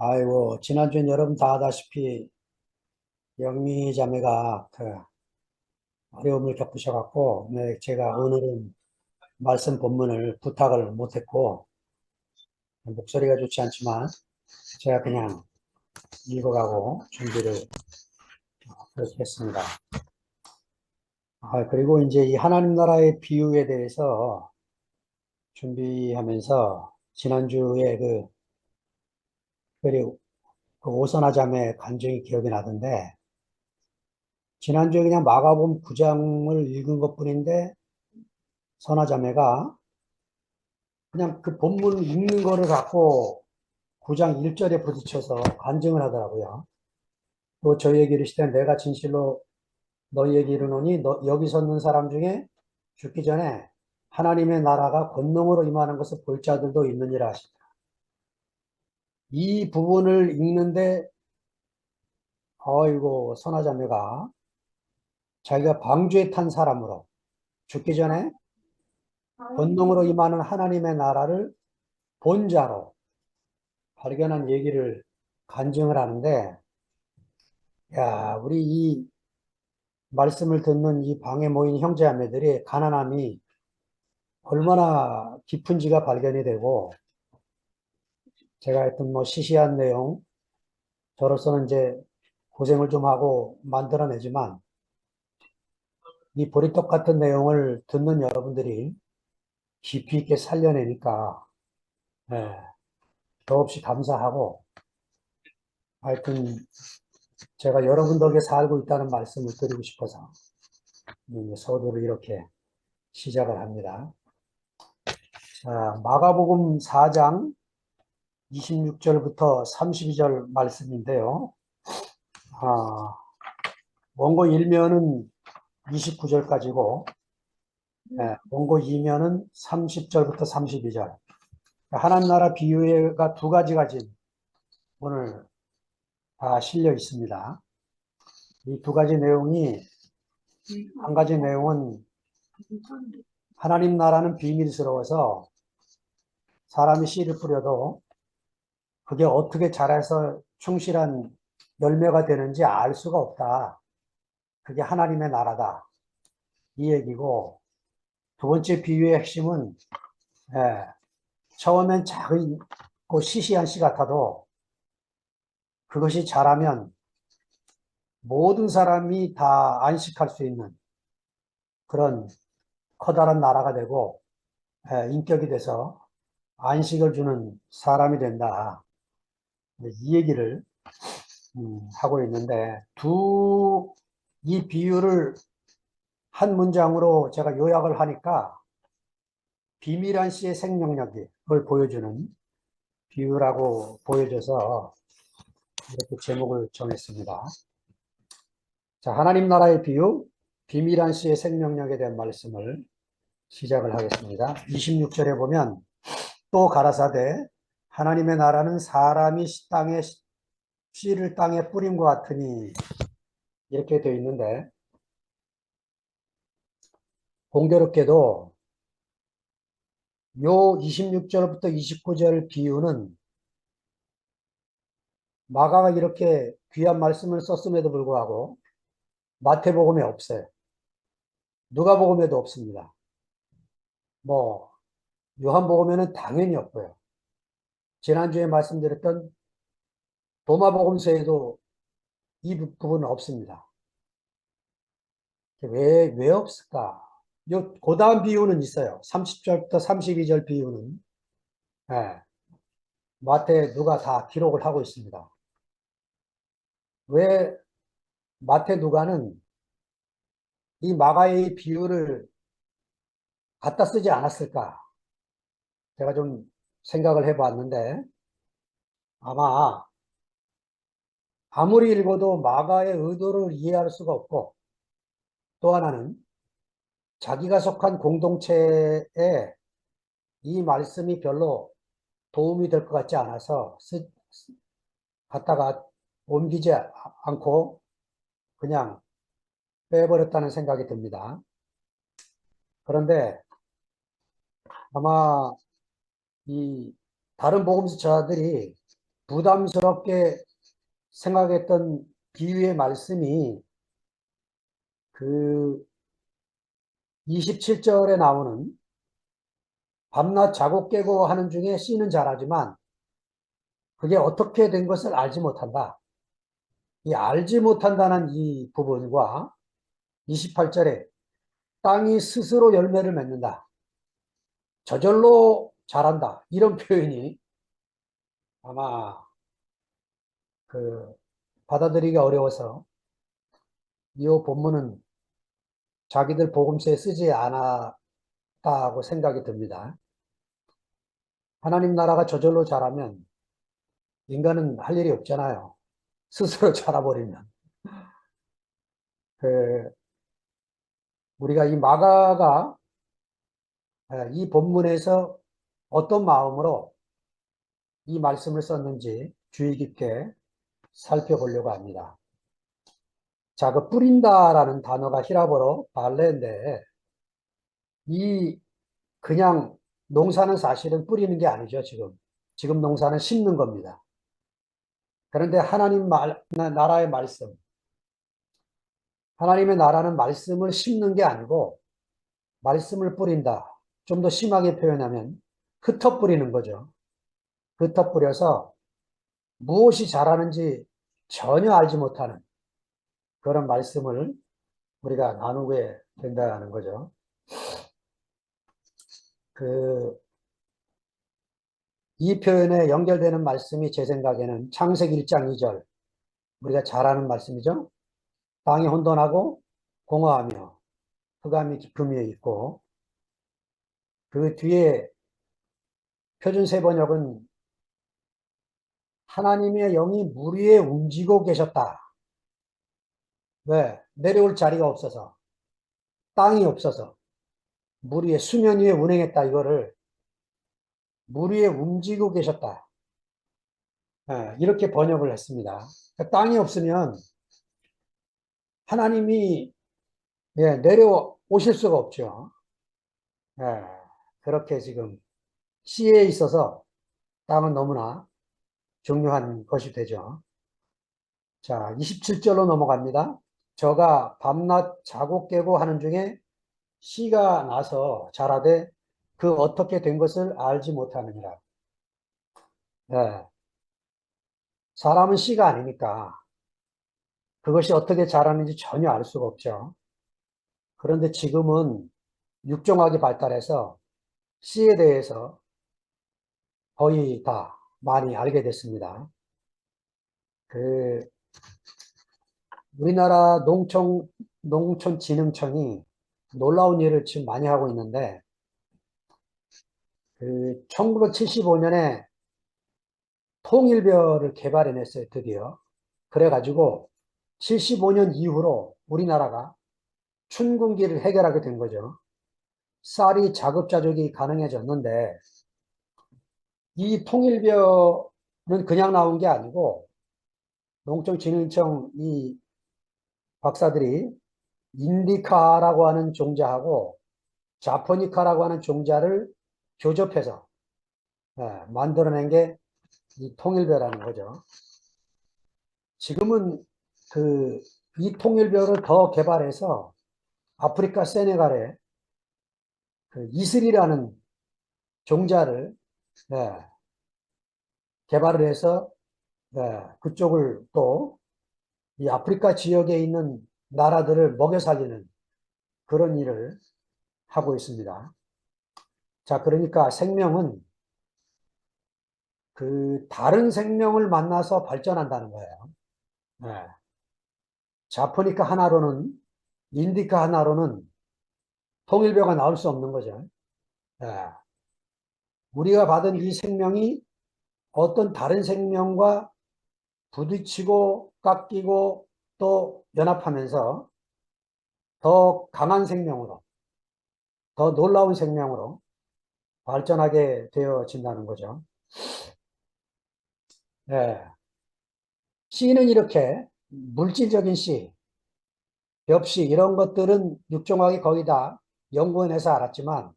아이고, 지난주엔 여러분 다 아다시피 영미 자매가 어려움을 겪으셔갖고, 네, 제가 오늘은 말씀 본문을 부탁을 못했고, 목소리가 좋지 않지만, 제가 그냥 읽어가고 준비를 그렇게 했습니다. 그리고 이제 이 하나님 나라의 비유에 대해서 준비하면서, 지난주에 특별히 그 오선하 자매 간증이 기억이 나던데, 지난주에 그냥 마가복음 9장을 읽은 것 뿐인데, 선하자매가 그냥 그 본문 읽는 거를 갖고 9장 1절에 부딪혀서 간증을 하더라고요. 또 저희에게 이르시되 내가 진실로 너희에게 이르노니 여기 섰는 사람 중에 죽기 전에 하나님의 나라가 권능으로 임하는 것을 볼 자들도 있느니라 하시다. 이 부분을 읽는데 어이고 선하자매가 자기가 방주에 탄 사람으로 죽기 전에 권능으로 임하는 하나님의 나라를 본 자로 발견한 얘기를 간증을 하는데, 야, 우리 이 말씀을 듣는 이 방에 모인 형제자매들이 가난함이 얼마나 깊은지가 발견이 되고, 제가 했던 뭐 시시한 내용, 저로서는 이제 고생을 좀 하고 만들어내지만, 이 보리떡 같은 내용을 듣는 여러분들이 깊이 있게 살려내니까, 예, 더없이 감사하고, 하여튼 제가 여러분 덕에 살고 있다는 말씀을 드리고 싶어서 서두를 이렇게 시작을 합니다. 자, 마가복음 4장 26절부터 32절 말씀인데요. 원고 1면은 29절까지고, 원고 2면은 30절부터 32절. 하나님 나라 비유가 두 가지가 지금 오늘 다 실려 있습니다. 이 두 가지 내용이, 한 가지 내용은 하나님 나라는 비밀스러워서 사람이 씨를 뿌려도 그게 어떻게 자라서 충실한 열매가 되는지 알 수가 없다. 그게 하나님의 나라다. 이 얘기고, 두 번째 비유의 핵심은, 예, 처음엔 작고 시시한 씨 같아도 그것이 자라면 모든 사람이 다 안식할 수 있는 그런 커다란 나라가 되고, 인격이 돼서 안식을 주는 사람이 된다. 이 얘기를 하고 있는데, 이 비유를 한 문장으로 제가 요약을 하니까 비밀한 씨의 생명력을 보여주는 비유라고 보여져서 이렇게 제목을 정했습니다. 자, 하나님 나라의 비유, 비밀한 씨의 생명력에 대한 말씀을 시작을 하겠습니다. 26절에 보면 또 가라사대 하나님의 나라는 사람이 씨를 땅에 뿌림과 같으니 이렇게 되어 있는데, 공교롭게도 요 26절부터 29절 비유는 마가가 이렇게 귀한 말씀을 썼음에도 불구하고 마태복음에 없어요. 누가복음에도 없습니다. 뭐 요한복음에는 당연히 없고요. 지난주에 말씀드렸던 도마복음서에도 이 부분은 없습니다. 왜 없을까? 그 다음 비유는 있어요. 30절부터 32절 비유는, 예, 마태, 누가 다 기록을 하고 있습니다. 왜 마태, 누가는 이 마가의 비유를 갖다 쓰지 않았을까? 제가 좀 생각을 해봤는데, 아마 아무리 읽어도 마가의 의도를 이해할 수가 없고, 또 하나는 자기가 속한 공동체에 이 말씀이 별로 도움이 될 것 같지 않아서 갖다가 옮기지 않고 그냥 빼버렸다는 생각이 듭니다. 그런데 아마 이 다른 복음서자들이 부담스럽게 생각했던 비유의 말씀이 그 27절에 나오는 밤낮 자고 깨고 하는 중에 C는 잘하지만 그게 어떻게 된 것을 알지 못한다. 이 알지 못한다는 이 부분과 28절에 땅이 스스로 열매를 맺는다. 저절로 자란다. 이런 표현이 아마 그 받아들이기 어려워서 이 본문은 자기들 복음서에 쓰지 않았다고 생각이 듭니다. 하나님 나라가 저절로 자라면 인간은 할 일이 없잖아요. 스스로 자라버리면. 그 우리가 이 마가가 이 본문에서 어떤 마음으로 이 말씀을 썼는지 주의 깊게 살펴보려고 합니다. 자, 그 뿌린다라는 단어가 히라보로 발레인데 이 그냥 농사는 사실은 뿌리는 게 아니죠, 지금. 지금 농사는 심는 겁니다. 그런데 나라의 말씀, 하나님의 나라는 말씀을 심는 게 아니고 말씀을 뿌린다. 좀 더 심하게 표현하면 흩어 뿌리는 거죠. 흩어 뿌려서 무엇이 자라는지 전혀 알지 못하는 그런 말씀을 우리가 나누게 된다는 거죠. 이 표현에 연결되는 말씀이 제 생각에는 창세기 1장 2절, 우리가 잘 아는 말씀이죠. 땅이 혼돈하고 공허하며 흑암이 깊음 위에 있고, 그 뒤에 표준 세번역은 하나님의 영이 물 위에 움직이고 계셨다. 왜? 내려올 자리가 없어서, 땅이 없어서 물 위에 수면 위에 운행했다. 이거를 물 위에 움직이고 계셨다. 이렇게 번역을 했습니다. 그러니까 땅이 없으면 하나님이 내려오실 수가 없죠. 예, 그렇게 지금 시에 있어서 땅은 너무나 중요한 것이 되죠. 자, 27절로 넘어갑니다. 저가 밤낮 자고 깨고 하는 중에 씨가 나서 자라되 그 어떻게 된 것을 알지 못하느니라. 예, 사람은 씨가 아니니까 그것이 어떻게 자라는지 전혀 알 수가 없죠. 그런데 지금은 육종학이 발달해서 씨에 대해서 거의 다 많이 알게 됐습니다. 그 우리나라 농촌진흥청이 놀라운 일을 지금 많이 하고 있는데, 1975년에 통일벼를 개발해냈어요, 드디어. 그래가지고 75년 이후로 우리나라가 춘궁기를 해결하게 된 거죠. 쌀이 자급자족이 가능해졌는데, 이 통일벼는 그냥 나온 게 아니고, 농촌진흥청 이 박사들이 인디카라고 하는 종자하고 자포니카라고 하는 종자를 교접해서 만들어낸 게 이 통일벼라는 거죠. 지금은 이 통일벼를 더 개발해서 아프리카 세네갈에 이슬이라는 종자를 개발을 해서 그쪽을 또 이 아프리카 지역에 있는 나라들을 먹여 살리는 그런 일을 하고 있습니다. 자, 그러니까 생명은 다른 생명을 만나서 발전한다는 거예요. 네. 자포니카 하나로는, 인디카 하나로는 통일벼가 나올 수 없는 거죠. 네. 우리가 받은 이 생명이 어떤 다른 생명과 부딪히고 깎이고 또 연합하면서 더 강한 생명으로, 더 놀라운 생명으로 발전하게 되어진다는 거죠. 네. 씨는 이렇게 물질적인 씨, 엽씨 이런 것들은 육종학이 거의 다 연구해내서 알았지만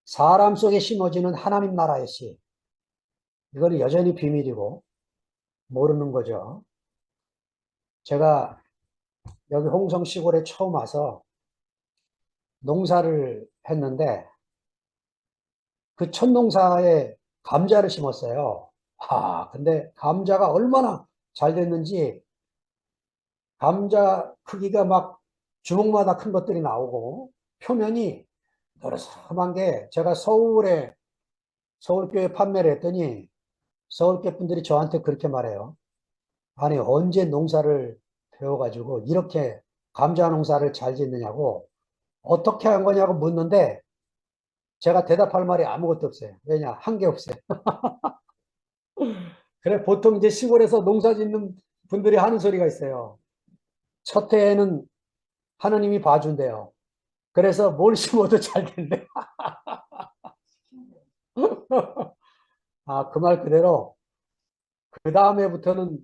사람 속에 심어지는 하나님 나라의 씨, 이거는 여전히 비밀이고 모르는 거죠. 제가 여기 홍성 시골에 처음 와서 농사를 했는데 그 첫 농사에 감자를 심었어요. 근데 감자가 얼마나 잘 됐는지 감자 크기가 막 주먹마다 큰 것들이 나오고 표면이 노릇한 게 제가 서울교회 판매를 했더니 서울교 분들이 저한테 그렇게 말해요. 아니, 언제 농사를 배워가지고 이렇게 감자 농사를 잘 짓느냐고 어떻게 한 거냐고 묻는데 제가 대답할 말이 아무것도 없어요. 왜냐? 한 게 없어요. 그래, 보통 이제 시골에서 농사 짓는 분들이 하는 소리가 있어요. 첫 해에는 하느님이 봐준대요. 그래서 뭘 심어도 잘 된대. 그 말 그대로 그 다음에부터는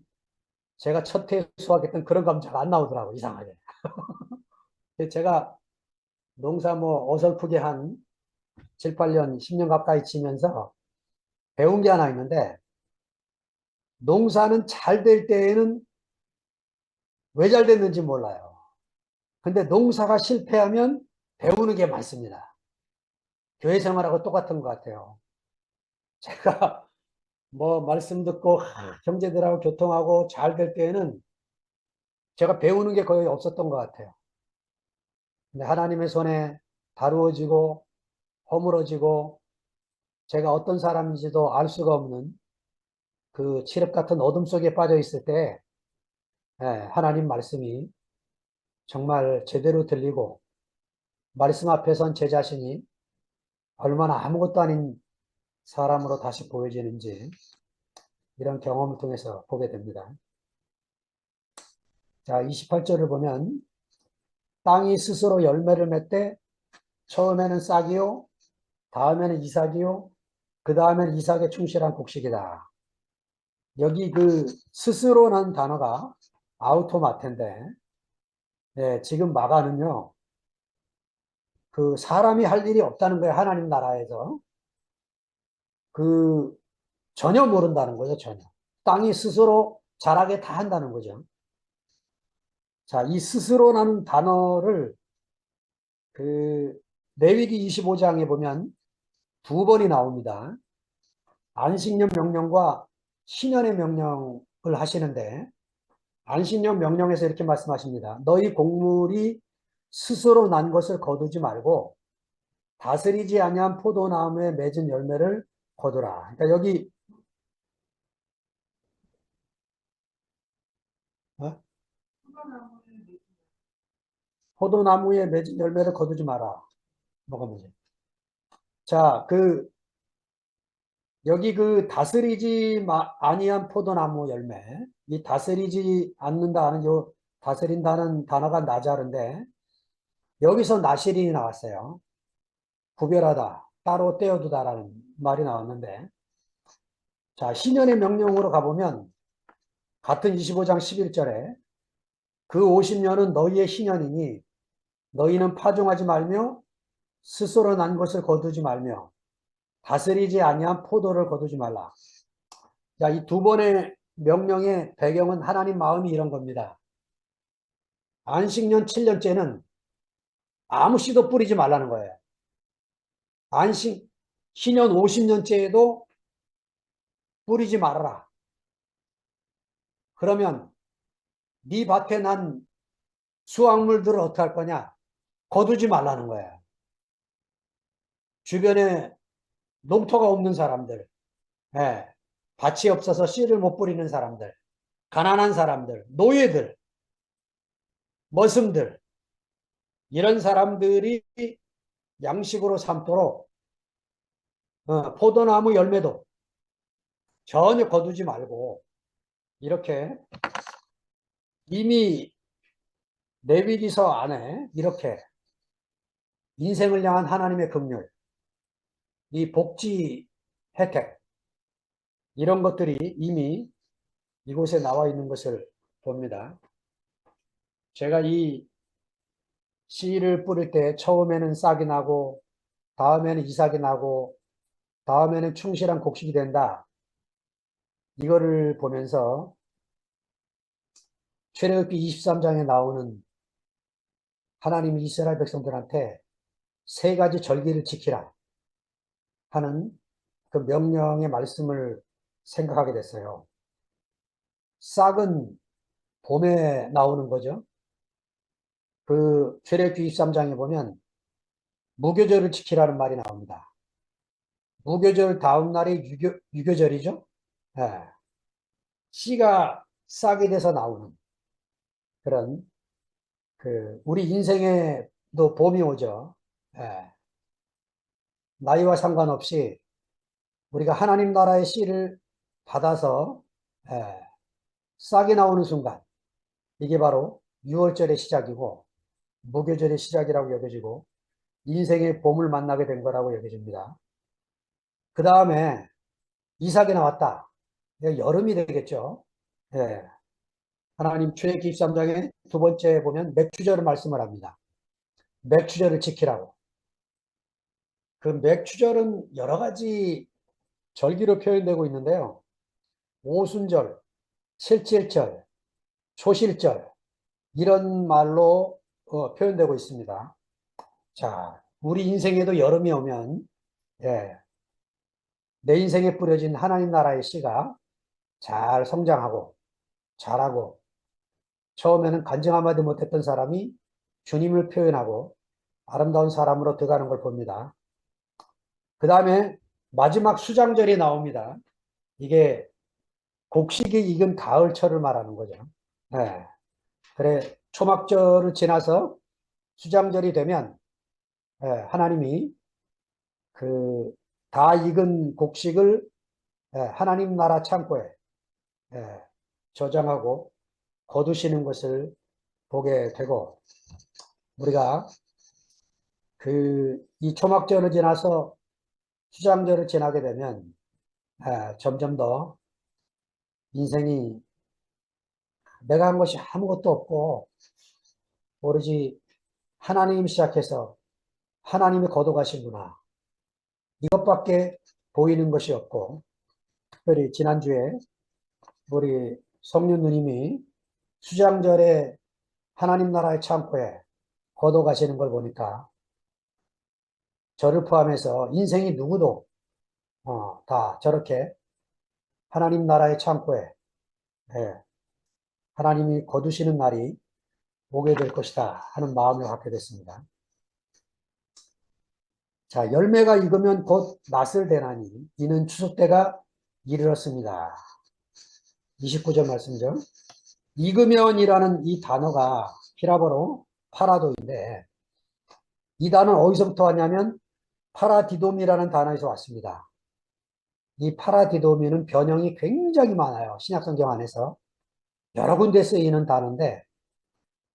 제가 첫 해 수확했던 그런 감자가 안 나오더라고, 이상하게. 제가 농사 뭐 어설프게 한 7, 8년, 10년 가까이 지면서 배운 게 하나 있는데 농사는 잘 될 때에는 왜 잘 됐는지 몰라요. 근데 농사가 실패하면 배우는 게 많습니다. 교회 생활하고 똑같은 것 같아요. 제가 뭐 말씀 듣고 형제들하고 교통하고 잘 될 때에는 제가 배우는 게 거의 없었던 것 같아요. 근데 하나님의 손에 다루어지고 허물어지고 제가 어떤 사람인지도 알 수가 없는 그 칠흑 같은 어둠 속에 빠져 있을 때 하나님 말씀이 정말 제대로 들리고 말씀 앞에 선 제 자신이 얼마나 아무것도 아닌 사람으로 다시 보여지는지 이런 경험을 통해서 보게 됩니다. 자, 28절을 보면 땅이 스스로 열매를 맺되 처음에는 싹이요, 다음에는 이삭이요, 그 다음에는 이삭에 충실한 곡식이다. 여기 그 스스로라는 단어가 아우토마테인데 지금 마가는요 그 사람이 할 일이 없다는 거예요. 하나님 나라에서 그 전혀 모른다는 거죠. 전혀 땅이 스스로 자라게 다 한다는 거죠. 자, 이 스스로라는 단어를 그 레위기 25장에 보면 두 번이 나옵니다. 안식년 명령과 신년의 명령을 하시는데 안식년 명령에서 이렇게 말씀하십니다. 너희 곡물이 스스로 난 것을 거두지 말고 다스리지 아니한 포도나무에 맺은 열매를 거두라. 그러니까 여기 어? 포도나무에 맺은 열매를 거두지 마라. 뭐가 뭐지? 자, 여기 그 다스리지 아니한 포도나무 열매, 이 다스리지 않는다는 요 다스린다는 단어가 나자른데 여기서 나시린이 나왔어요. 구별하다, 따로 떼어두다라는 말이 나왔는데 자, 신년의 명령으로 가보면 같은 25장 11절에 그 50년은 너희의 신년이니 너희는 파종하지 말며 스스로 난 것을 거두지 말며 다스리지 아니한 포도를 거두지 말라. 자, 이 두 번의 명령의 배경은 하나님 마음이 이런 겁니다. 안식년 7년째는 아무 씨도 뿌리지 말라는 거예요. 안식 신년 50년째에도 뿌리지 말아라. 그러면 네 밭에 난 수확물들을 어떻게 할 거냐? 거두지 말라는 거예요. 주변에 농토가 없는 사람들, 예, 밭이 없어서 씨를 못 뿌리는 사람들, 가난한 사람들, 노예들, 머슴들, 이런 사람들이 양식으로 삼도록 포도나무 열매도 전혀 거두지 말고 이렇게 이미 레위기서 안에 이렇게 인생을 향한 하나님의 긍휼, 이 복지 혜택 이런 것들이 이미 이곳에 나와 있는 것을 봅니다. 제가 이 씨를 뿌릴 때 처음에는 싹이 나고 다음에는 이삭이 나고 다음에는 충실한 곡식이 된다. 이거를 보면서 출애굽기 23장에 나오는 하나님이 이스라엘 백성들한테 세 가지 절기를 지키라 하는 그 명령의 말씀을 생각하게 됐어요. 싹은 봄에 나오는 거죠. 그 출애굽기 23장에 보면 무교절을 지키라는 말이 나옵니다. 무교절 다음 날이 유교절이죠. 예. 씨가 싹이 돼서 나오는 그런 우리 인생에도 봄이 오죠. 예. 나이와 상관없이 우리가 하나님 나라의 씨를 받아서 예, 싹이 나오는 순간 이게 바로 6월절의 시작이고 무교절의 시작이라고 여겨지고 인생의 봄을 만나게 된 거라고 여겨집니다. 그 다음에 이삭이 나왔다. 여름이 되겠죠. 예. 하나님 출애굽기 23장에 두 번째 보면 맥추절을 말씀을 합니다. 맥추절을 지키라고. 그 맥추절은 여러 가지 절기로 표현되고 있는데요. 오순절, 칠칠절, 초실절 이런 말로 표현되고 있습니다. 자, 우리 인생에도 여름이 오면 예, 내 인생에 뿌려진 하나님 나라의 씨가 잘 성장하고 자라고 처음에는 간증하마도 못했던 사람이 주님을 표현하고 아름다운 사람으로 들어가는 걸 봅니다. 그 다음에 마지막 수장절이 나옵니다. 이게 곡식이 익은 가을철을 말하는 거죠. 네. 그래, 초막절을 지나서 수장절이 되면 하나님이 그 다 익은 곡식을 하나님 나라 창고에 저장하고 거두시는 것을 보게 되고 우리가 이 초막절을 지나서 수장절을 지나게 되면 점점 더 인생이 내가 한 것이 아무것도 없고 오로지 하나님 시작해서 하나님이 거둬가시구나 이것밖에 보이는 것이 없고 특별히 지난주에 우리 성령 누님이 수장절에 하나님 나라의 창고에 거둬가시는 걸 보니까 저를 포함해서 인생이 누구도 다 저렇게 하나님 나라의 창고에 하나님이 거두시는 날이 오게 될 것이다 하는 마음을 갖게 됐습니다. 자, 열매가 익으면 곧 낫을 대나니 이는 추수 때가 이르렀습니다. 29절 말씀이죠. 익으면이라는 이 단어가 히라버로 파라도인데 이 단어는 어디서부터 왔냐면 파라디돔이라는 단어에서 왔습니다. 이 파라디돔이는 변형이 굉장히 많아요. 신약성경 안에서 여러 군데 쓰이는 단어인데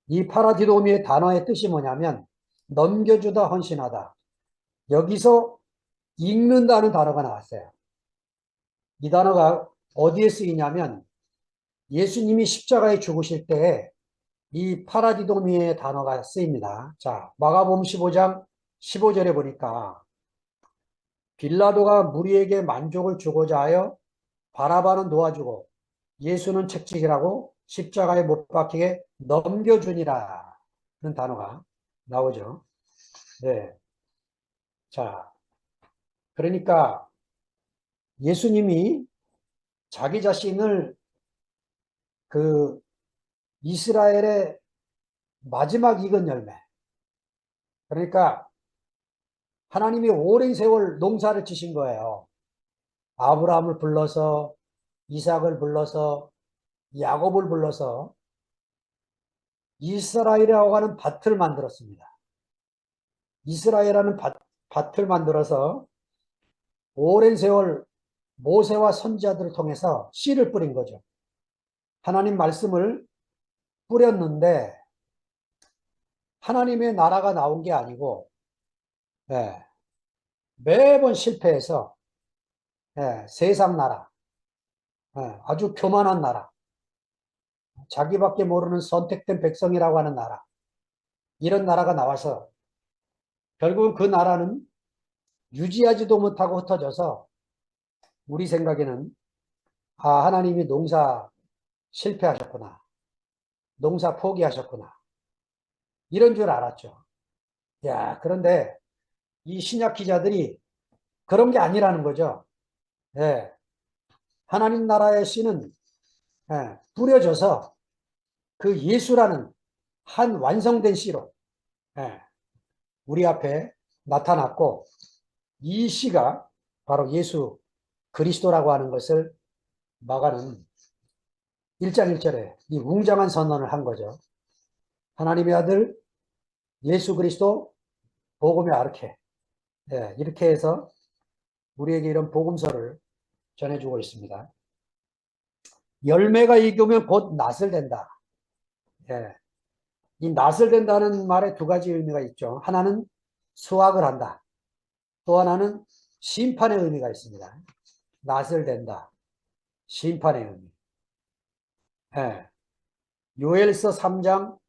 이 파라디돔의 단어의 뜻이 뭐냐면 넘겨주다 헌신하다. 여기서 읽는다는 단어가 나왔어요. 이 단어가 어디에 쓰이냐면 예수님이 십자가에 죽으실 때 이 파라디도미의 단어가 쓰입니다. 자, 마가복음 15장 15절에 보니까 빌라도가 무리에게 만족을 주고자 하여 바라바는 놓아주고 예수는 책찍이라고 십자가에 못 박히게 넘겨주니라 는 단어가 나오죠. 네. 자, 그러니까 예수님이 자기 자신을 그 이스라엘의 마지막 익은 열매. 그러니까 하나님이 오랜 세월 농사를 지신 거예요. 아브라함을 불러서 이삭을 불러서 야곱을 불러서 이스라엘이라고 하는 밭을 만들었습니다. 이스라엘이라는 밭을 만들어서 오랜 세월 모세와 선지자들을 통해서 씨를 뿌린 거죠. 하나님 말씀을 뿌렸는데 하나님의 나라가 나온 게 아니고 매번 실패해서 세상 나라, 아주 교만한 나라, 자기밖에 모르는 선택된 백성이라고 하는 나라, 이런 나라가 나와서 결국은 그 나라는 유지하지도 못하고 흩어져서 우리 생각에는 아, 하나님이 농사 실패하셨구나. 농사 포기하셨구나. 이런 줄 알았죠. 야, 그런데 이 신약 기자들이 그런 게 아니라는 거죠. 예, 하나님 나라의 씨는 뿌려져서 그 예수라는 한 완성된 씨로 예, 우리 앞에 나타났고 이 씨가 바로 예수 그리스도라고 하는 것을 마가는 1장 1절에 이 웅장한 선언을 한 거죠. 하나님의 아들 예수 그리스도 복음의 아르케. 예, 이렇게 해서 우리에게 이런 복음서를 전해주고 있습니다. 열매가 익으면 곧 낫을 된다. 예, 이 낫을 된다는 말에 두 가지 의미가 있죠. 하나는 수확을 한다. 또 하나는 심판의 의미가 있습니다. 낫을 된다. 심판의 의미. 예, 요엘서 3장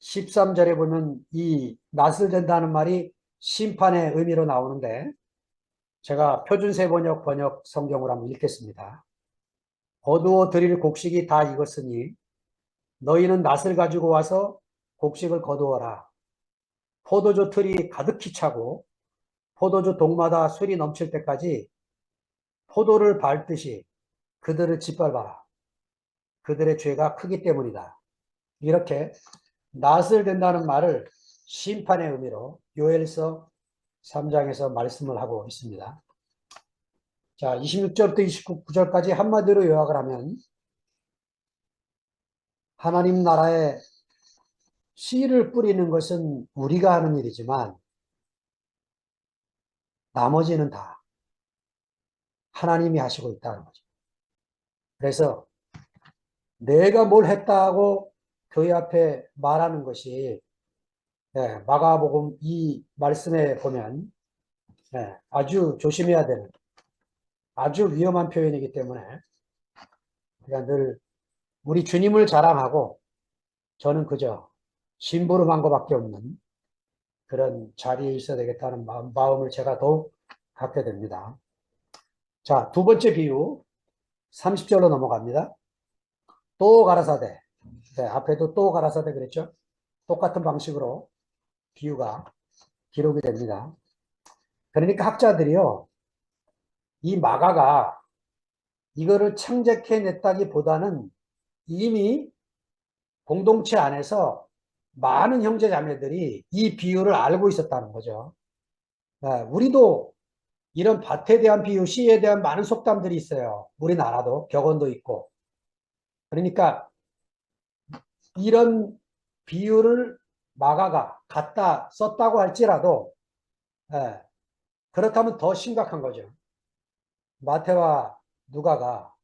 13절에 보면 이 낫을 된다는 말이 심판의 의미로 나오는데 제가 표준세번역 번역 성경으로 한번 읽겠습니다. 거두어 드릴 곡식이 다 익었으니 너희는 낫을 가지고 와서 곡식을 거두어라. 포도주 틀이 가득히 차고 포도주 동마다 술이 넘칠 때까지 포도를 밟듯이 그들을 짓밟아라. 그들의 죄가 크기 때문이다. 이렇게 낫을 된다는 말을 심판의 의미로 요엘서 3장에서 말씀을 하고 있습니다. 자, 26절부터 29절까지 한마디로 요약을 하면 하나님 나라에 씨를 뿌리는 것은 우리가 하는 일이지만 나머지는 다 하나님이 하시고 있다는 거죠. 그래서 내가 뭘 했다고 교회 앞에 말하는 것이 마가복음 이 말씀에 보면 아주 조심해야 되는 아주 위험한 표현이기 때문에 그러니까 늘 우리 주님을 자랑하고 저는 그저 심부름한 것밖에 없는 그런 자리에 있어야 되겠다는 마음을 제가 더욱 갖게 됩니다. 자, 두 번째 비유 30절로 넘어갑니다. 또 가라사대. 네, 앞에도 또 가라사대 그랬죠? 똑같은 방식으로 비유가 기록이 됩니다. 그러니까 학자들이요, 이 마가가 이거를 창작해냈다기보다는 이미 공동체 안에서 많은 형제 자매들이 이 비유를 알고 있었다는 거죠. 우리도 이런 밭에 대한 비유, 씨에 대한 많은 속담들이 있어요. 우리나라도 격언도 있고. 그러니까 이런 비유를 마가가 갖다 썼다고 할지라도 예, 그렇다면 더 심각한 거죠. 마태와 누가가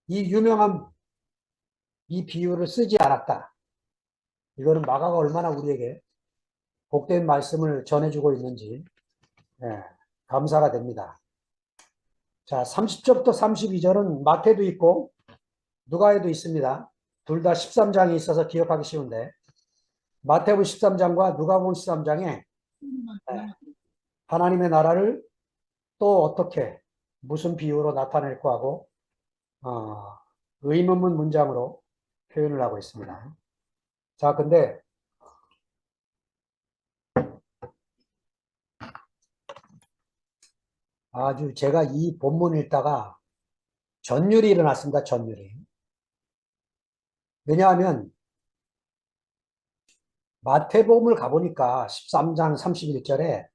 이 유명한 이 비유를 쓰지 않았다. 이거는 마가가 얼마나 우리에게 복된 말씀을 전해주고 있는지 예, 감사가 됩니다. 자, 30절부터 32절은 마태도 있고 누가에도 있습니다. 둘 다 13장이 있어서 기억하기 쉬운데 마태복음 13장과 누가복음 13장에 하나님의 나라를 또 어떻게 무슨 비유로 나타낼까 하고 의문문 문장으로 표현을 하고 있습니다. 자, 근데 아주 제가 이 본문 읽다가 전율이 일어났습니다. 전율이. 왜냐하면 마태복음을 가보니까 13장 31절에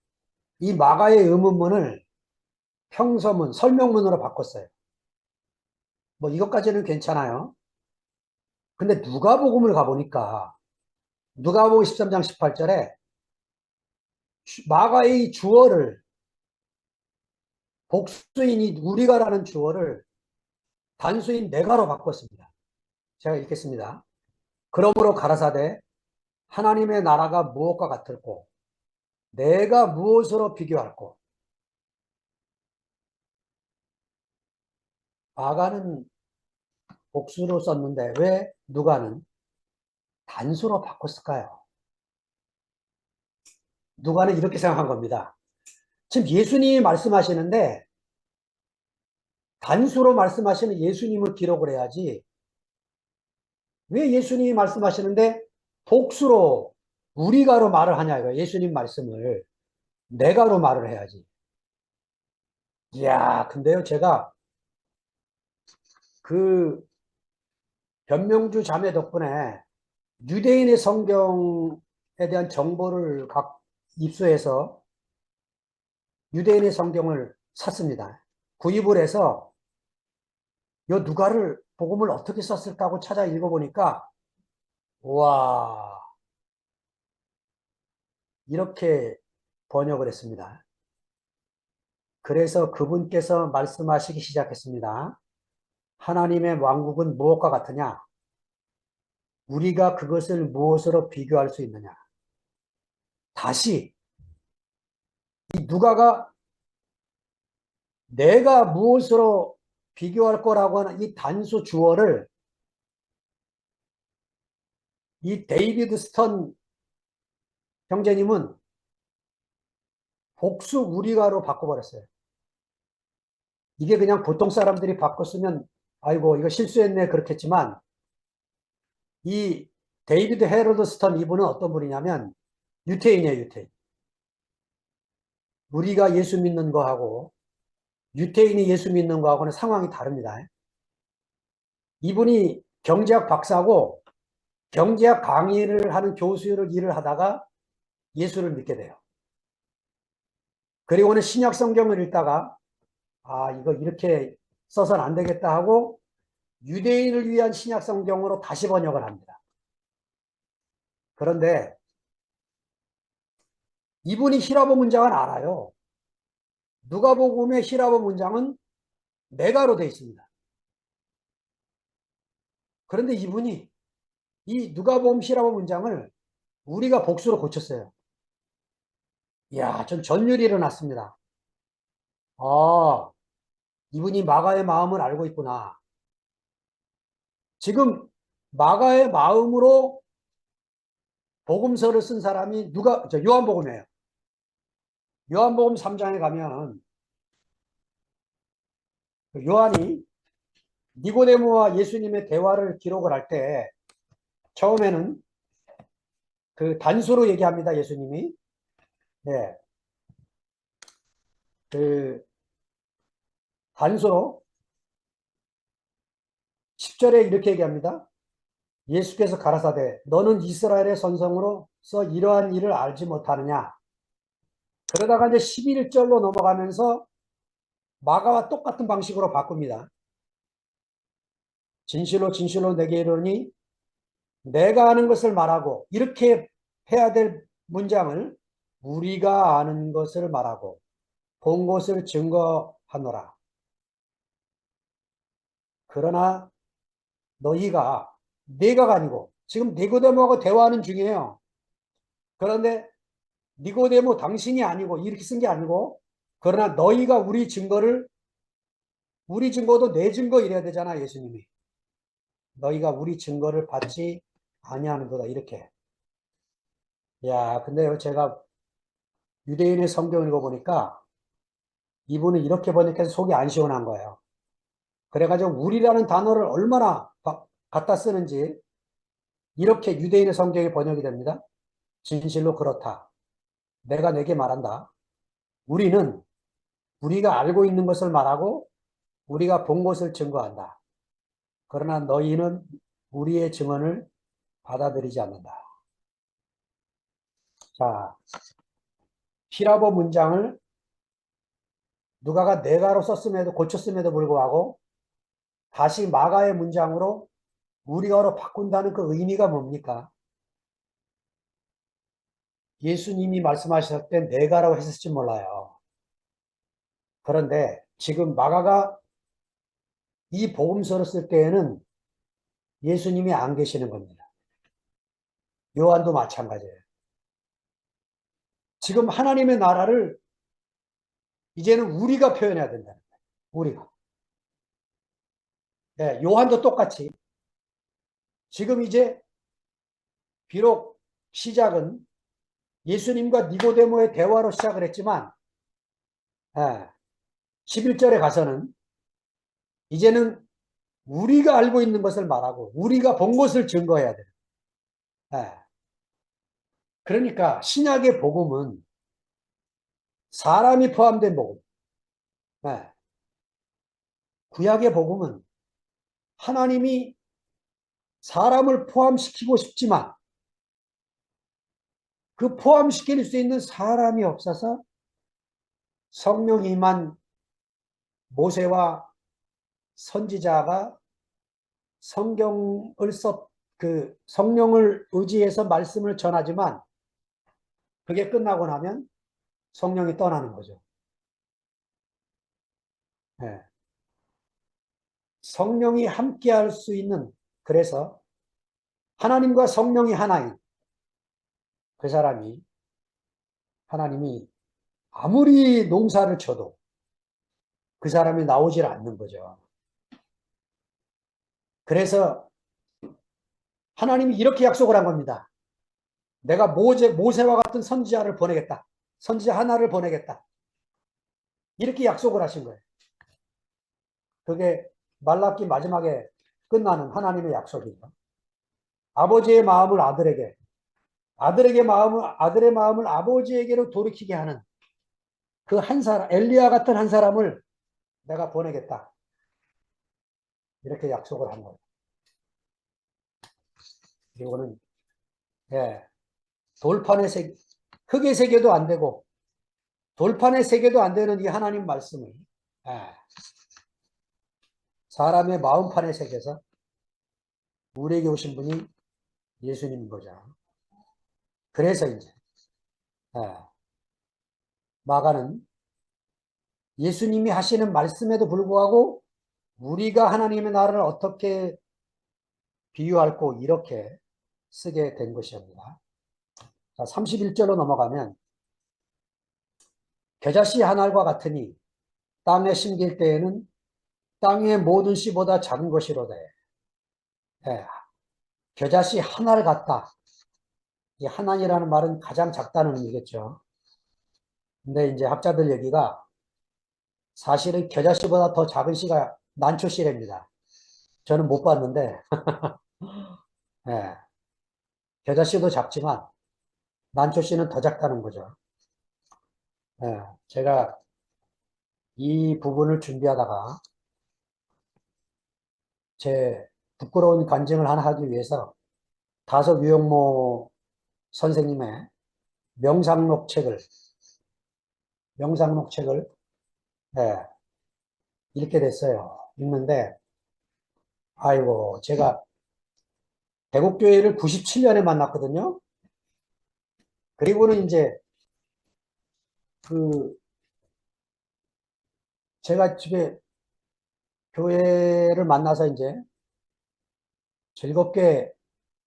이 마가의 의문문을 평서문, 설명문으로 바꿨어요. 뭐 이것까지는 괜찮아요. 근데 누가복음을 가보니까 누가복음 13장 18절에 마가의 주어를 복수인이 우리가라는 주어를 단수인 내가로 바꿨습니다. 제가 읽겠습니다. 그러므로 가라사대 하나님의 나라가 무엇과 같을꼬 내가 무엇으로 비교할꼬. 마가는 복수로 썼는데 왜 누가는 단수로 바꿨을까요? 누가는 이렇게 생각한 겁니다. 지금 예수님이 말씀하시는데 단수로 말씀하시는 예수님을 기록을 해야지 왜 예수님이 말씀하시는데 복수로 우리가로 말을 하냐 이거 예수님 말씀을 내가로 말을 해야지. 이야, 근데요 제가 그 변명주 자매 덕분에 유대인의 성경에 대한 정보를 입수해서 유대인의 성경을 샀습니다. 구입을 해서 요 누가를 복음을 어떻게 썼을까 하고 찾아 읽어보니까 와 이렇게 번역을 했습니다. 그래서 그분께서 말씀하시기 시작했습니다. 하나님의 왕국은 무엇과 같으냐? 우리가 그것을 무엇으로 비교할 수 있느냐? 다시 이 누가가 내가 무엇으로 비교할 거라고 하는 이 단수 주어를 이 데이비드 스턴 형제님은 복수 우리가로 바꿔버렸어요. 이게 그냥 보통 사람들이 바꿨으면 아이고 이거 실수했네 그렇겠지만 이 데이비드 헤럴드 스턴 이분은 어떤 분이냐면 유태인이에요. 유태인. 우리가 예수 믿는 거하고 유태인이 예수 믿는 거하고는 상황이 다릅니다. 이분이 경제학 박사고 경제학 강의를 하는 교수로 일을 하다가 예수를 믿게 돼요. 그리고는 신약 성경을 읽다가 아 이거 이렇게 써서는 안 되겠다 하고 유대인을 위한 신약 성경으로 다시 번역을 합니다. 그런데 이분이 히라보 문장은 알아요. 누가복음의 히라보 문장은 네가로 되어 있습니다. 그런데 이분이 이 누가복음 히라보 문장을 우리가 복수로 고쳤어요. 이야, 전 전율이 일어났습니다. 아, 이분이 마가의 마음을 알고 있구나. 지금 마가의 마음으로 복음서를 쓴 사람이 요한복음이에요. 요한복음 3장에 가면 요한이 니고데모와 예수님의 대화를 기록을 할 때 처음에는 그 단수로 얘기합니다. 예수님이. 네. 그 단수로 10절에 이렇게 얘기합니다. 예수께서 가라사대 너는 이스라엘의 선성으로서 이러한 일을 알지 못하느냐. 그러다가 이제 11절로 넘어가면서 마가와 똑같은 방식으로 바꿉니다. 진실로 진실로 내게 이르노니 내가 아는 것을 말하고 이렇게 해야 될 문장을 우리가 아는 것을 말하고 본 것을 증거하노라. 그러나 너희가 내가가 아니고 지금 니고데모하고 대화하는 중이에요. 그런데 니고데모 당신이 아니고 이렇게 쓴 게 아니고 그러나 너희가 우리 증거도 내 증거 이래야 되잖아 예수님이. 너희가 우리 증거를 받지 아니하는도다 이렇게. 야 근데 제가 유대인의 성경을 읽어보니까 이분은 이렇게 번역해서 속이 안 시원한 거예요. 그래가지고 우리라는 단어를 얼마나 갖다 쓰는지 이렇게 유대인의 성경이 번역이 됩니다. 진실로 그렇다. 내가 내게 말한다. 우리는 우리가 알고 있는 것을 말하고 우리가 본 것을 증거한다. 그러나 너희는 우리의 증언을 받아들이지 않는다. 자, 히라보 문장을 누가가 네가로 썼음에도 고쳤음에도 불구하고 다시 마가의 문장으로 우리어로 바꾼다는 그 의미가 뭡니까? 예수님이 말씀하셨을 때 네가라고 했을지 몰라요. 그런데 지금 마가가 이 복음서를 쓸 때에는 예수님이 안 계시는 겁니다. 요한도 마찬가지예요. 지금 하나님의 나라를 이제는 우리가 표현해야 된다는 거예요. 우리가. 네, 요한도 똑같이 지금 이제 비록 시작은 예수님과 니고데모의 대화로 시작을 했지만 11절에 가서는 이제는 우리가 알고 있는 것을 말하고 우리가 본 것을 증거해야 돼요. 예. 그러니까 신약의 복음은 사람이 포함된 복음. 예. 구약의 복음은 하나님이 사람을 포함시키고 싶지만 그 포함시킬 수 있는 사람이 없어서 성령이 임한 모세와 선지자가 성경을 그 성령을 의지해서 말씀을 전하지만 그게 끝나고 나면 성령이 떠나는 거죠. 예. 성령이 함께 할 수 있는, 그래서 하나님과 성령이 하나인 그 사람이, 하나님이 아무리 농사를 쳐도 그 사람이 나오질 않는 거죠. 그래서 하나님이 이렇게 약속을 한 겁니다. 내가 모세와 같은 선지자를 보내겠다. 선지자 하나를 보내겠다. 이렇게 약속을 하신 거예요. 그게 말라기 마지막에 끝나는 하나님의 약속이죠. 아버지의 마음을 아들에게, 아들의 마음을 아버지에게로 돌이키게 하는 그 한 사람, 엘리야 같은 한 사람을 내가 보내겠다. 이렇게 약속을 한 거예요. 그리고는, 예, 돌판에 흙의 세계도 안 되고, 돌판에 새겨도 안 되는 이 하나님 말씀을, 예, 사람의 마음판에 새겨서 우리에게 오신 분이 예수님인 거죠. 그래서 이제, 예, 마가는 예수님이 하시는 말씀에도 불구하고 우리가 하나님의 나라를 어떻게 비유할고 이렇게 쓰게 된 것입니다. 자, 31절로 넘어가면 겨자씨 한 알과 같으니 땅에 심길 때에는 땅의 모든 씨보다 작은 것이로되. 예, 겨자씨 한 알 같다. 이 하나이라는 말은 가장 작다는 의미겠죠. 근데 이제 학자들 얘기가 사실은 겨자씨보다 더 작은 씨가 난초씨랍니다. 저는 못 봤는데, 예, 겨자씨도 작지만 난초씨는 더 작다는 거죠. 예, 제가 이 부분을 준비하다가 제 부끄러운 간증을 하나 하기 위해서 다섯 유영모 선생님의 명상록 책을, 명상록 책을, 예, 읽게 됐어요. 읽는데, 아이고, 제가 대국교회를 97년에 만났거든요. 그리고는 이제 그 제가 집에 교회를 만나서 이제 즐겁게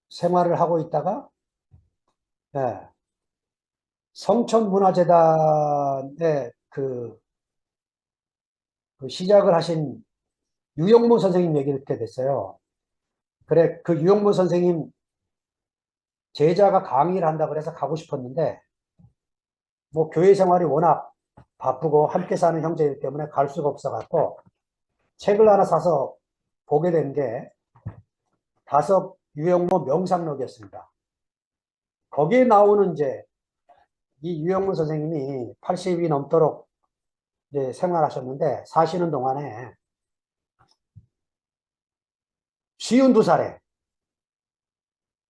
생활을 하고 있다가, 예, 성천문화재단의 그 시작을 하신 유영모 선생님 얘기를 듣게 됐어요. 그래, 그 유영모 선생님 제자가 강의를 한다 그래서 가고 싶었는데, 뭐 교회 생활이 워낙 바쁘고 함께 사는 형제이기 때문에 갈 수가 없어갖고 책을 하나 사서 보게 된 게 다섯 유영모 명상록이었습니다. 거기에 나오는 이제 이 유영모 선생님이 80이 넘도록 이제 생활하셨는데, 사시는 동안에 52살에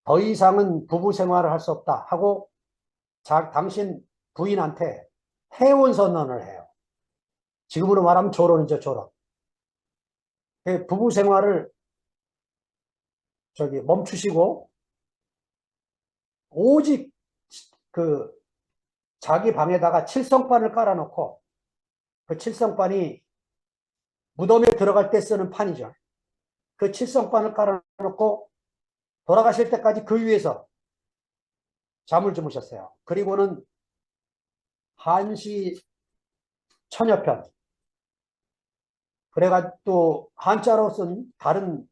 더 이상은 부부 생활을 할 수 없다 하고 당신 부인한테 해원 선언을 해요. 지금으로 말하면 조론이죠, 조론. 부부 생활을 멈추시고 오직 그 자기 방에다가 칠성판을 깔아놓고, 그 칠성판이 무덤에 들어갈 때 쓰는 판이죠. 그 칠성판을 깔아놓고 돌아가실 때까지 그 위에서 잠을 주무셨어요. 그리고는 한시 천여편, 그래가 또 한자로 쓴 다른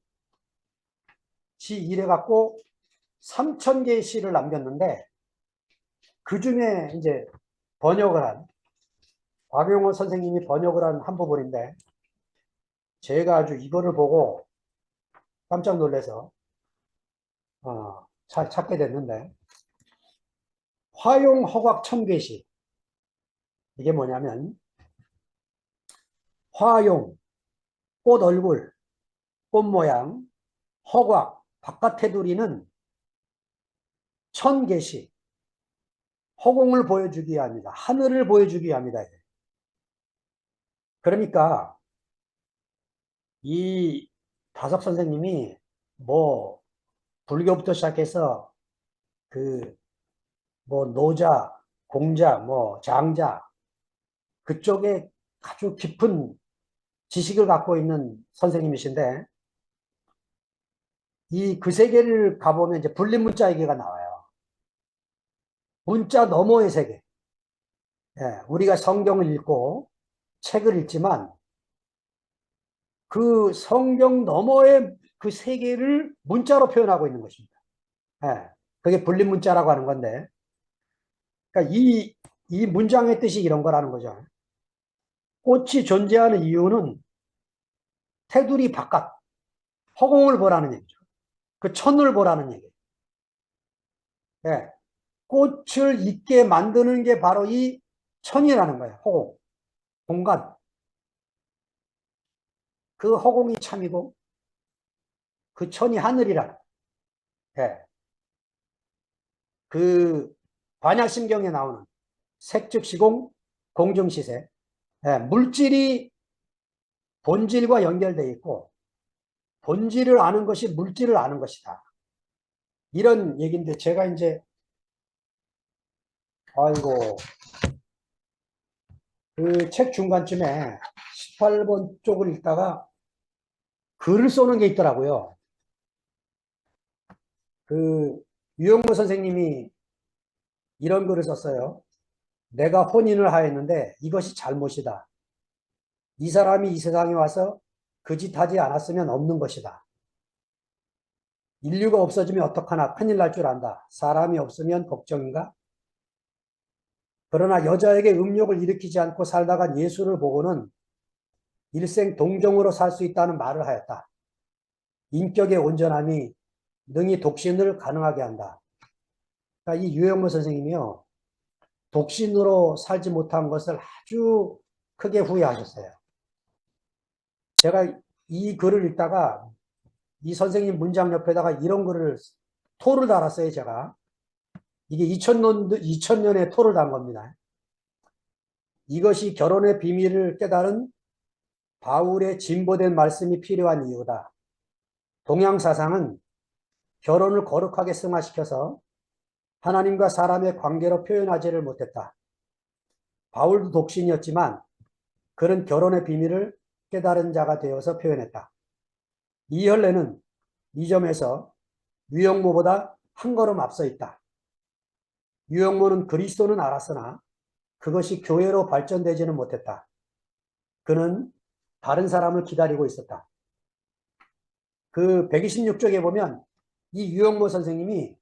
시 이래갖고 3,000개의 시를 남겼는데, 그 중에 이제 번역을 한, 박용호 선생님이 번역을 한 한 부분인데, 제가 아주 이거를 보고 깜짝 놀라서 찾게 됐는데, 화용 허각 청계시. 이게 뭐냐면 화용, 꽃 얼굴, 꽃 모양, 허각, 바깥 테두리는 천계시, 허공을 보여주기 위함이다. 하늘을 보여주기 위함이다. 그러니까 이 다석 선생님이 뭐 불교부터 시작해서 그 뭐 노자, 공자, 뭐 장자 그쪽에 아주 깊은 지식을 갖고 있는 선생님이신데 이 그 세계를 가보면 이제 불린문자 얘기가 나와요. 문자 너머의 세계. 예, 우리가 성경을 읽고 책을 읽지만 그 성경 너머의 그 세계를 문자로 표현하고 있는 것입니다. 예, 그게 불린문자라고 하는 건데, 그러니까 이 문장의 뜻이 이런 거라는 거죠. 꽃이 존재하는 이유는 테두리 바깥, 허공을 보라는 얘기죠. 그 천을 보라는 얘기예요. 예, 꽃을 있게 만드는 게 바로 이 천이라는 거예요. 허공, 공간. 그 허공이 참이고 그 천이 하늘이라. 예, 그 반야심경에 나오는 색즉시공, 공정시세. 예, 물질이 본질과 연결되어 있고 본질을 아는 것이 물질을 아는 것이다. 이런 얘기인데 제가 이제 아이고 그 책 중간쯤에 18번 쪽을 읽다가 글을 쏘는 게 있더라고요. 그 유영모 선생님이 이런 글을 썼어요. 내가 혼인을 하였는데 이것이 잘못이다. 이 사람이 이 세상에 와서 그 짓 하지 않았으면 없는 것이다. 인류가 없어지면 어떡하나 큰일 날 줄 안다. 사람이 없으면 걱정인가? 그러나 여자에게 음욕을 일으키지 않고 살다가 예수를 보고는 일생 동정으로 살 수 있다는 말을 하였다. 인격의 온전함이 능히 독신을 가능하게 한다. 그러니까 이 유영모 선생님이요. 독신으로 살지 못한 것을 아주 크게 후회하셨어요. 제가 이 글을 읽다가 이 선생님 문장 옆에다가 이런 글을 토를 달았어요, 제가. 이게 2000년에 토를 단 겁니다. 이것이 결혼의 비밀을 깨달은 바울의 진보된 말씀이 필요한 이유다. 동양 사상은 결혼을 거룩하게 승화시켜서 하나님과 사람의 관계로 표현하지를 못했다. 바울도 독신이었지만 그는 결혼의 비밀을 깨달은 자가 되어서 표현했다. 이혈례는 이 점에서 유영모보다 한 걸음 앞서 있다. 유영모는 그리스도는 알았으나 그것이 교회로 발전되지는 못했다. 그는 다른 사람을 기다리고 있었다. 그 126쪽에 보면 이 유영모 선생님이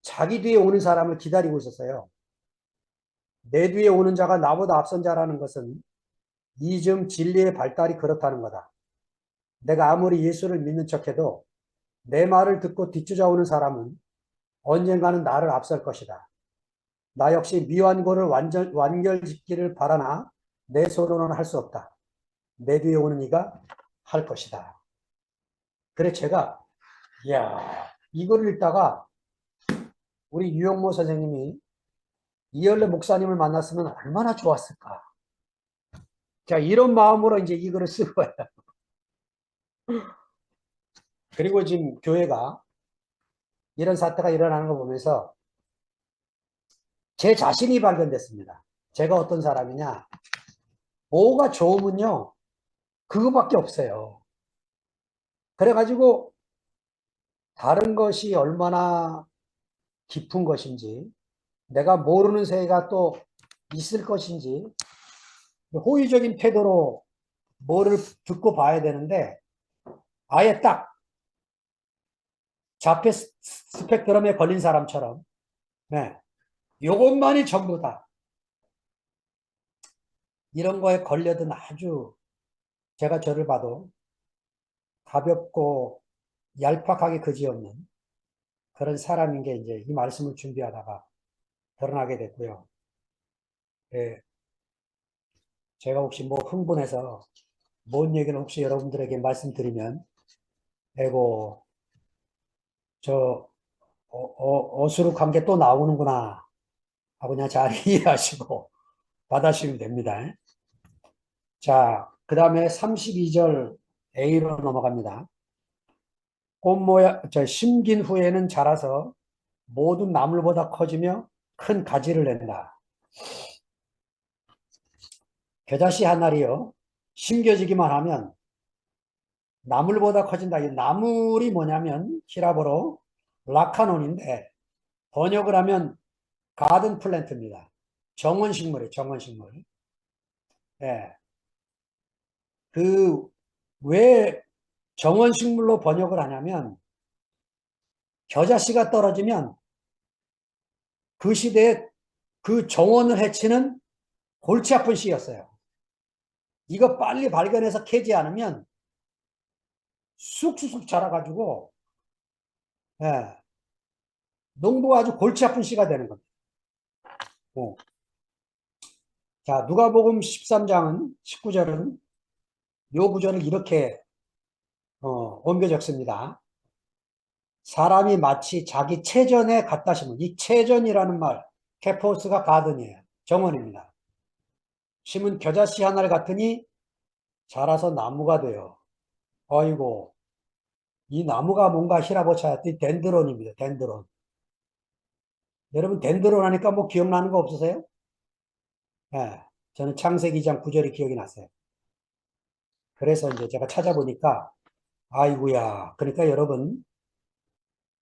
자기 뒤에 오는 사람을 기다리고 있었어요. 내 뒤에 오는 자가 나보다 앞선 자라는 것은 이즘 진리의 발달이 그렇다는 거다. 내가 아무리 예수를 믿는 척해도 내 말을 듣고 뒤쫓아오는 사람은 언젠가는 나를 앞설 것이다. 나 역시 미완고를 완결짓기를 바라나 내 손으로는 할 수 없다. 내 뒤에 오는 이가 할 것이다. 그래 제가 이야 이거를 읽다가 우리 유영모 선생님이 이열래 목사님을 만났으면 얼마나 좋았을까. 자 이런 마음으로 이제 이 글을 쓴 거예요. 그리고 지금 교회가 이런 사태가 일어나는 거 보면서 제 자신이 발견됐습니다. 제가 어떤 사람이냐. 뭐가 좋으면요. 그거밖에 없어요. 그래가지고 다른 것이 얼마나 깊은 것인지 내가 모르는 세계가 또 있을 것인지 호의적인 태도로 뭐를 듣고 봐야 되는데 아예 딱 자폐 스펙트럼에 걸린 사람처럼 네, 요것만이 전부다. 이런 거에 걸려든 아주 제가 저를 봐도 가볍고 얄팍하게 그지없는 그런 사람인 게 이제 이 말씀을 준비하다가 드러나게 됐고요. 예, 제가 혹시 뭐 흥분해서 뭔 얘기는 혹시 여러분들에게 말씀드리면, 에고, 저, 어수룩한 게 또 나오는구나 하고 그냥 잘 이해하시고 받아주시면 됩니다. 자, 그 다음에 32절 A로 넘어갑니다. 꽃 모양, 심긴 후에는 자라서 모든 나물보다 커지며 큰 가지를 낸다. 겨자씨 한 알이요. 심겨지기만 하면 나물보다 커진다. 이 나물이 뭐냐면 히라보로 라카논인데 번역을 하면 가든 플랜트입니다. 정원식물이에요. 정원식물. 예. 그 왜 정원식물로 번역을 하냐면 겨자씨가 떨어지면 그 시대에 그 정원을 해치는 골치 아픈 시였어요. 이거 빨리 발견해서 캐지 않으면 쑥쑥쑥 자라가지고 예, 농부가 아주 골치 아픈 시가 되는 겁니다. 어. 자, 누가복음 13장은 19절은 요 구절을 이렇게 옮겨 적습니다. 사람이 마치 자기 체전에 갖다 심은 이 체전이라는 말 케포스가 가든이에요. 정원입니다. 심은 겨자씨 하나를 같으니 자라서 나무가 돼요. 어이고 이 나무가 뭔가 히라보차였더니 덴드론입니다. 덴드론. 여러분 덴드론 하니까 뭐 기억나는 거 없으세요? 예. 저는 창세기 2장 9절이 기억이 났어요. 그래서 이제 제가 찾아보니까 아이고야. 그러니까 여러분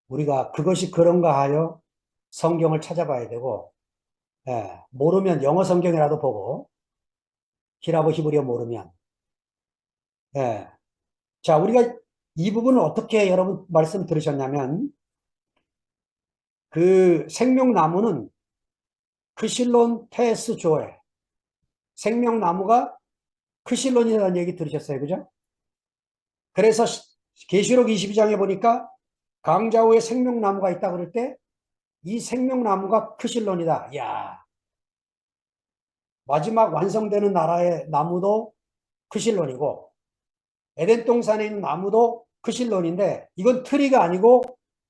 우리가 그것이 그런가 하여 성경을 찾아봐야 되고 예. 모르면 영어 성경이라도 보고 히라보 히브리어 모르면 예. 자, 우리가 이 부분을 어떻게 여러분 말씀 들으셨냐면 그 생명나무는 크실론 테스 조에 생명나무가 크실론이라는 얘기 들으셨어요. 그죠? 그래서 계시록 22장에 보니까 강자우에 생명나무가 있다 그럴 때 이 생명나무가 크실론이다. 야, 마지막 완성되는 나라의 나무도 크실론이고 에덴 동산에 있는 나무도 크실론인데 이건 트리가 아니고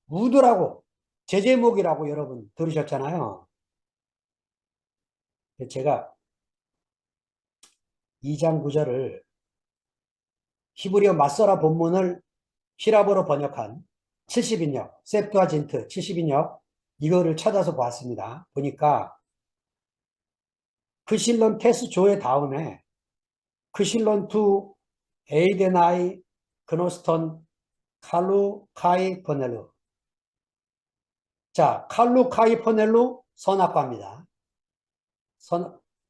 우드라고 제제목이라고 여러분 들으셨잖아요. 제가 2장 9절을 히브리어 맞서라 본문을 히라보로 번역한 70인역, septuagin트 70인역 이거를 찾아서 보았습니다. 보니까 크실론 테스조의 다음에 크실론 투 에이데나이 그노스톤 칼루 카이 퍼넬루. 자, 칼루 카이 퍼넬루 선악과입니다.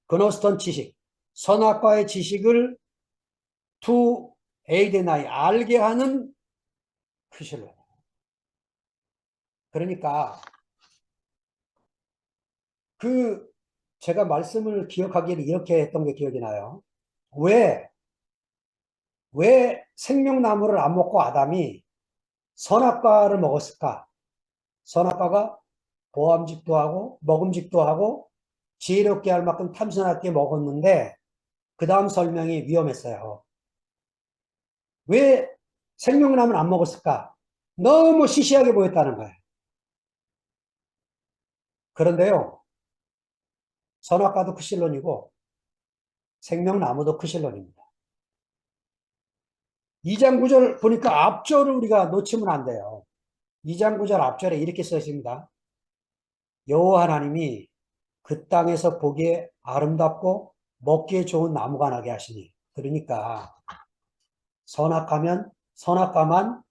그노스톤 지식. 선악과의 지식을 투 에이데나이 알게 하는 크실론. 그러니까 그 제가 말씀을 기억하기를 이렇게 했던 게 기억이 나요. 왜, 왜 생명나무를 안 먹고 아담이 선악과를 먹었을까? 선악과가 보암직도 하고 먹음직도 하고 지혜롭게 할 만큼 탐스럽게 먹었는데 그 다음 설명이 위험했어요. 왜 생명나무를 안 먹었을까? 너무 시시하게 보였다는 거예요. 그런데요, 선악과도 크실론이고 생명나무도 크실론입니다. 2장 9절 보니까 앞절을 우리가 놓치면 안 돼요. 2장 9절 앞절에 이렇게 써 있습니다. 여호와 하나님이 그 땅에서 보기에 아름답고 먹기에 좋은 나무가 나게 하시니. 그러니까 선악하면 선악과만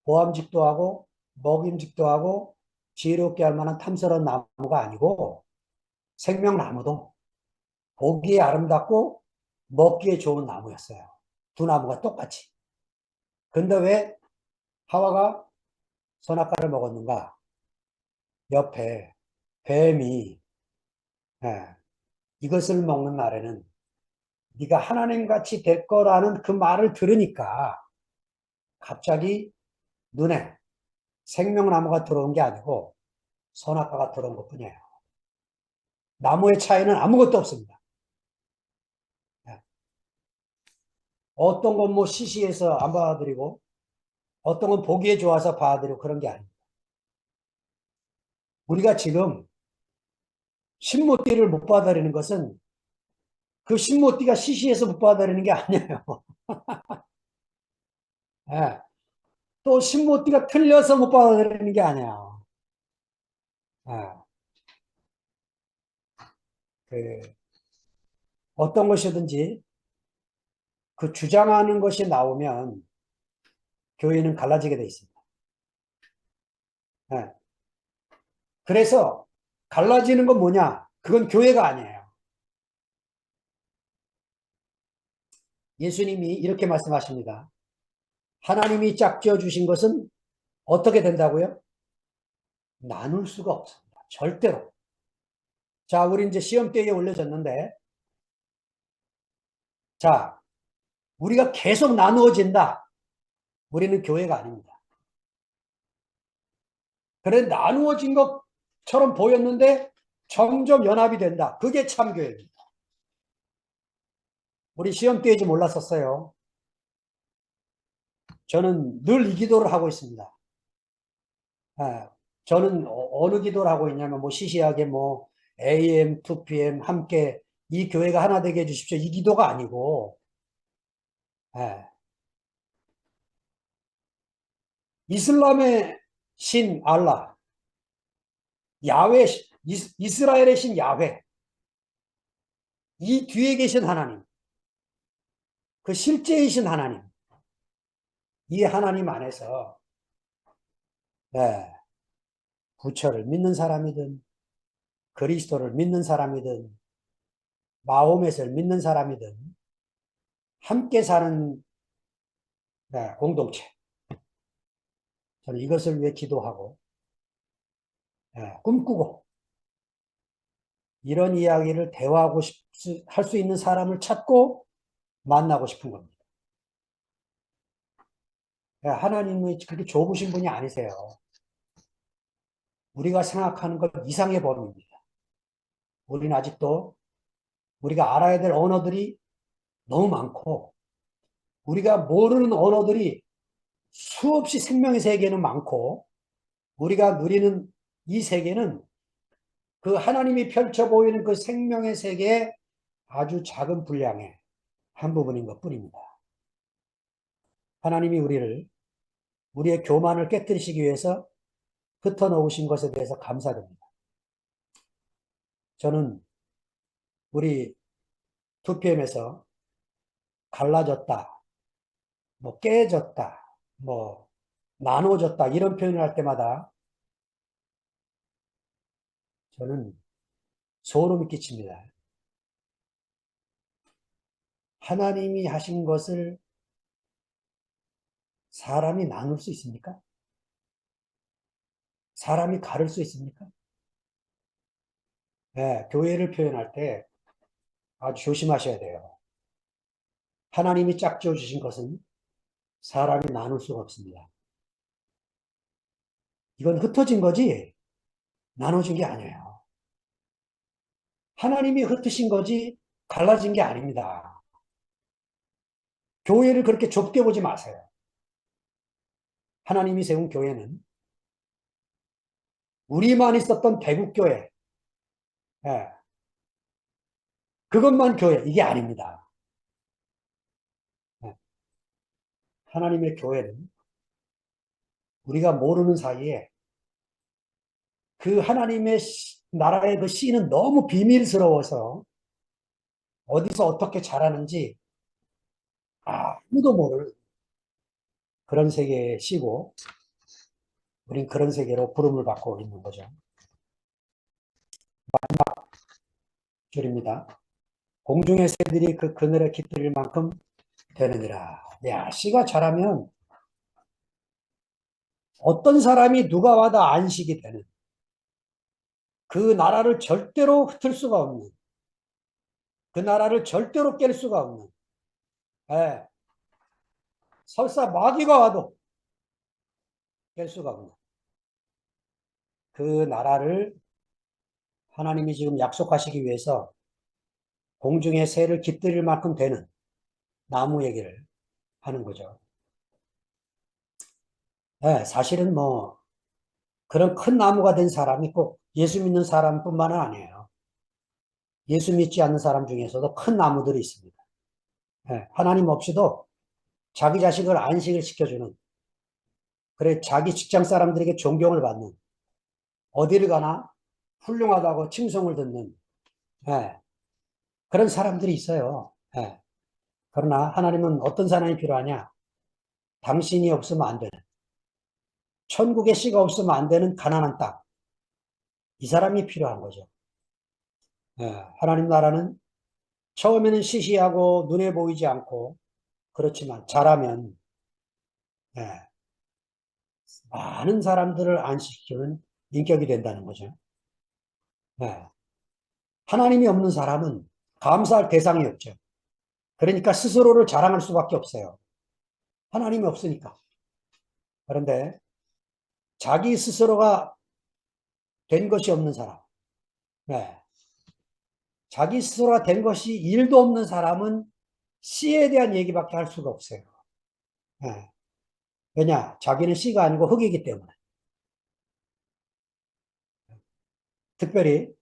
보암직도 하고 먹임직도 하고 지혜롭게 할 만한 탐스러운 나무가 아니고 생명나무도 보기에 아름답고 먹기에 좋은 나무였어요. 두 나무가 똑같이. 근데 왜 하와가 선악과를 먹었는가? 옆에 뱀이 예, 이것을 먹는 날에는 네가 하나님같이 될 거라는 그 말을 들으니까 갑자기 눈에 생명나무가 들어온 게 아니고 선악과가 들어온 것뿐이에요. 나무의 차이는 아무것도 없습니다. 어떤 건 뭐 시시해서 안 봐드리고 어떤 건 보기에 좋아서 봐드리고 그런 게 아닙니다. 우리가 지금 신모띠를 못 봐드리는 것은 그 신모띠가 시시해서 못 봐드리는 게 아니에요. 예. 또 신모띠가 틀려서 못 받아들이는 게 아니야. 아, 그 어떤 것이든지 그 주장하는 것이 나오면 교회는 갈라지게 돼 있습니다. 예. 그래서 갈라지는 건 뭐냐? 그건 교회가 아니에요. 예수님이 이렇게 말씀하십니다. 하나님이 짝지어 주신 것은 어떻게 된다고요? 나눌 수가 없습니다. 절대로. 자, 우리 이제 시험대에 올려졌는데, 자, 우리가 계속 나누어진다. 우리는 교회가 아닙니다. 그래 나누어진 것처럼 보였는데 점점 연합이 된다. 그게 참교회입니다. 우리 시험 때지 몰랐었어요. 저는 늘 이 기도를 하고 있습니다. 아, 저는 어느 기도를 하고 있냐면 뭐 시시하게 뭐 AM, 2PM 함께 이 교회가 하나 되게 해주십시오. 이 기도가 아니고 아, 이슬람의 신 알라, 야훼, 이스라엘의 신 야훼, 이 뒤에 계신 하나님, 그 실제이신 하나님, 이 하나님 안에서 네, 부처를 믿는 사람이든 그리스도를 믿는 사람이든 마호멧을 믿는 사람이든 함께 사는 네, 공동체. 저는 이것을 위해 기도하고 꿈꾸고 이런 이야기를 대화하고 할 수 있는 사람을 찾고 만나고 싶은 겁니다. 하나님이 그렇게 좁으신 분이 아니세요. 우리가 생각하는 것 이상의 범위입니다. 우리는 아직도 우리가 알아야 될 언어들이 너무 많고 우리가 모르는 언어들이 수없이 생명의 세계는 많고 우리가 누리는 이 세계는 그 하나님이 펼쳐 보이는 그 생명의 세계의 아주 작은 분량의 한 부분인 것 뿐입니다. 하나님이 우리의 교만을 깨뜨리시기 위해서 흩어놓으신 것에 대해서 감사드립니다. 저는 우리 2PM에서 갈라졌다, 뭐 깨졌다, 뭐 나눠졌다 이런 표현을 할 때마다 저는 소름이 끼칩니다. 하나님이 하신 것을 사람이 나눌 수 있습니까? 사람이 가를 수 있습니까? 네, 교회를 표현할 때 아주 조심하셔야 돼요. 하나님이 짝지어 주신 것은 사람이 나눌 수가 없습니다. 이건 흩어진 거지 나눠진 게 아니에요. 하나님이 흩으신 거지 갈라진 게 아닙니다. 교회를 그렇게 좁게 보지 마세요. 하나님이 세운 교회는 우리만 있었던 대국교회, 예, 그것만 교회, 이게 아닙니다. 예, 하나님의 교회는 우리가 모르는 사이에 그 하나님의 나라의 그 씨는 너무 비밀스러워서 어디서 어떻게 자라는지 아무도 모르는 그런 세계에 씨고 우린 그런 세계로 부름을 받고 있는 거죠. 줄입니다. 공중의 새들이 그 그늘에 깃들일 만큼 되느니라. 야, 씨가 자라면 어떤 사람이 누가 와도 안식이 되는 그 나라를 절대로 흩을 수가 없는 그 나라를 절대로 깰 수가 없는 예, 설사 마귀가 와도 깰 수가 없는 그 나라를 하나님이 지금 약속하시기 위해서 공중의 새를 깃들일 만큼 되는 나무 얘기를 하는 거죠. 네, 사실은 뭐 그런 큰 나무가 된 사람이 꼭 예수 믿는 사람뿐만은 아니에요. 예수 믿지 않는 사람 중에서도 큰 나무들이 있습니다. 네, 하나님 없이도 자기 자식을 안식을 시켜주는, 그래 자기 직장 사람들에게 존경을 받는, 어디를 가나 훌륭하다고 칭송을 듣는, 네, 그런 사람들이 있어요. 네. 그러나 하나님은 어떤 사람이 필요하냐? 당신이 없으면 안 되는, 천국의 씨가 없으면 안 되는 가난한 땅. 이 사람이 필요한 거죠. 예, 하나님 나라는 처음에는 시시하고 눈에 보이지 않고 그렇지만 잘하면 예, 많은 사람들을 안식시키는 인격이 된다는 거죠. 예, 하나님이 없는 사람은 감사할 대상이 없죠. 그러니까 스스로를 자랑할 수밖에 없어요. 하나님이 없으니까. 그런데 자기 스스로가 된 것이 없는 사람, 예, 자기 스스로가 된 것이 일도 없는 사람은 씨에 대한 얘기밖에 할 수가 없어요. 예. 왜냐? 자기는 씨가 아니고 흙이기 때문에. 특별히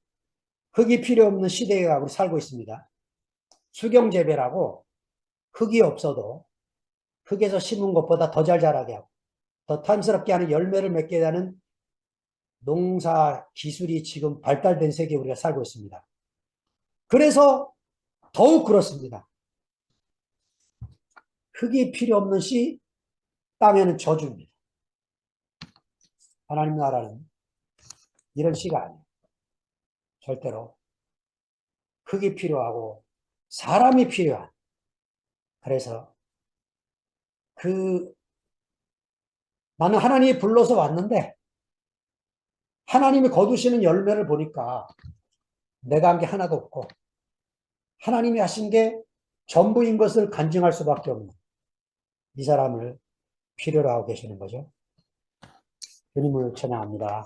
흙이 필요 없는 시대에 우리 살고 있습니다. 수경재배라고 흙이 없어도 흙에서 심은 것보다 더 잘 자라게 하고 더 탐스럽게 하는 열매를 맺게 하는 농사 기술이 지금 발달된 세계에 우리가 살고 있습니다. 그래서 더욱 그렇습니다. 흙이 필요 없는 씨, 땅에는 저주입니다. 하나님 나라는 이런 씨가 아니에요. 절대로 흙이 필요하고 사람이 필요한, 그래서 그 나는 하나님이 불러서 왔는데 하나님이 거두시는 열매를 보니까 내가 한 게 하나도 없고 하나님이 하신 게 전부인 것을 간증할 수밖에 없는 이 사람을 필요로 하고 계시는 거죠. 주님을 찬양합니다.